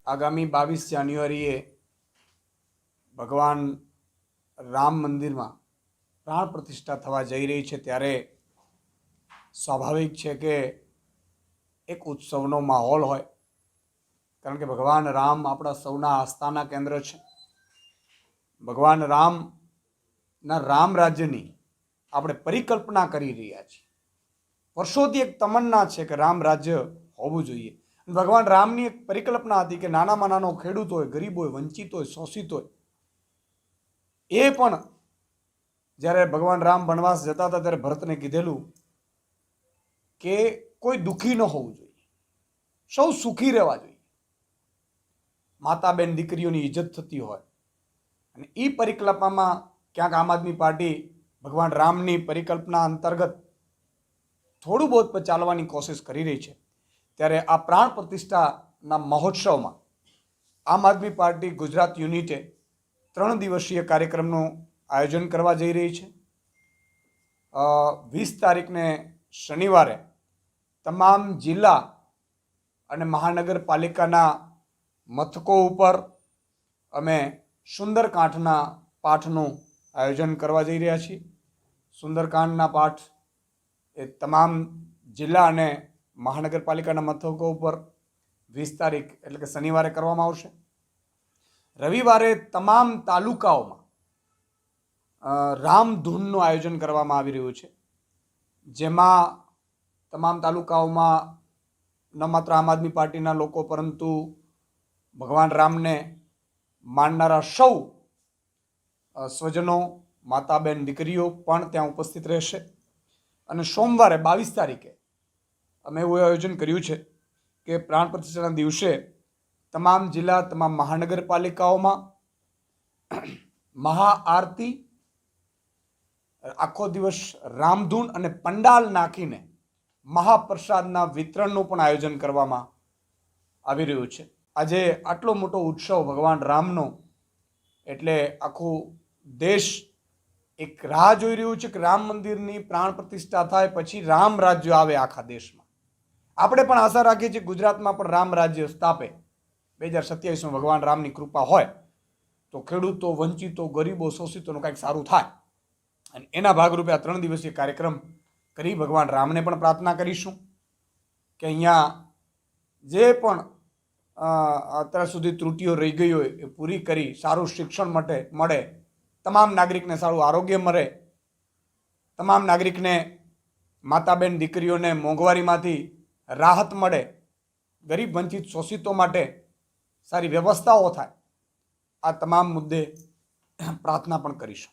આગામી 22 જાન્યુઆરીએ ભગવાન રામ મંદિરમાં પ્રાણ પ્રતિષ્ઠા થવા જઈ રહી છે, ત્યારે સ્વાભાવિક છે કે એક ઉત્સવનો માહોલ હોય, કારણ કે ભગવાન રામ આપણા સૌના આસ્થાના કેન્દ્ર છે. ભગવાન રામના રામ રાજ્યની આપણે પરિકલ્પના કરી રહ્યા છીએ. વર્ષોથી એક તમન્ના છે કે રામ રાજ્ય હોવું જોઈએ. ભગવાન રામની એક પરિકલ્પના હતી કે નાનામાં નાનો ખેડૂત હોય, ગરીબ હોય, વંચિત હોય, શોષિત હોય, એ પણ જ્યારે ભગવાન રામ વનવાસ જતા હતા ત્યારે ભરતને કીધેલું કે કોઈ દુઃખી ન હોવું જોઈએ, સૌ સુખી રહેવા જોઈએ, માતા બેન દીકરીઓની ઇજ્જત થતી હોય. અને એ પરિકલ્પનામાં ક્યાંક આમ આદમી પાર્ટી ભગવાન રામની પરિકલ્પના અંતર્ગત થોડું બહુ ચાલવાની કોશિશ કરી રહી છે. ત્યારે આ પ્રાણ પ્રતિષ્ઠાના મહોત્સવમાં આમ આદમી પાર્ટી ગુજરાત યુનિટે 3 દિવસીય કાર્યક્રમનું આયોજન કરવા જઈ રહી છે. 20 તારીખને શનિવારે તમામ જિલ્લા અને મહાનગરપાલિકાના મથકો ઉપર અમે સુંદરકાંડના પાઠનું આયોજન કરવા જઈ રહ્યા છીએ. સુંદરકાંડના પાઠ એ તમામ જિલ્લા અને મહાનગરપાલિકાના મથકો ઉપર 20 તારીખ એટલે કે શનિવારે કરવામાં આવશે. રવિવારે તમામ તાલુકાઓમાં રામધૂનનું આયોજન કરવામાં આવી રહ્યું છે, જેમાં તમામ તાલુકાઓમાં ન માત્ર આમ આદમી પાર્ટીના લોકો પરંતુ ભગવાન રામને માનનારા સૌ સ્વજનો, માતા બેન દીકરીઓ પણ ત્યાં ઉપસ્થિત રહેશે. અને સોમવારે 22 તારીખે અમે એવું આયોજન કર્યું છે કે પ્રાણ પ્રતિષ્ઠાના દિવસે તમામ જિલ્લા, તમામ મહાનગરપાલિકાઓમાં મહાઆરતી, આખો દિવસ રામધૂન અને પંડાલ નાખીને મહાપ્રસાદના વિતરણનું પણ આયોજન કરવામાં આવી રહ્યું છે. આજે આટલો મોટો ઉત્સવ ભગવાન રામનો, એટલે આખું દેશ એક રાહ જોઈ રહ્યું છે કે રામ મંદિરની પ્રાણ પ્રતિષ્ઠા થાય પછી રામ રાજ્ય આવે આખા દેશમાં. આપણે પણ આશા રાખીએ છીએ ગુજરાતમાં પણ રામ રાજ્ય સ્થાપે. 2027માં ભગવાન રામની કૃપા હોય તો ખેડૂતો, વંચિતો, ગરીબો, શોષિતોનું કંઈક સારું થાય. અને એના ભાગરૂપે આ 3 દિવસીય કાર્યક્રમ કરી ભગવાન રામને પણ પ્રાર્થના કરીશું કે અહીંયા જે પણ અત્યાર સુધી ત્રુટિઓ રહી ગઈ હોય એ પૂરી કરી સારું શિક્ષણ મળે, તમામ નાગરિકને સારું આરોગ્ય મળે, તમામ નાગરિકને માતા બેન દીકરીઓને મોંઘવારીમાંથી રાહત મળે, ગરીબ વંચિત શોષિતો માટે સારી વ્યવસ્થાઓ થાય. આ તમામ મુદ્દે પ્રાર્થના પણ કરીશું.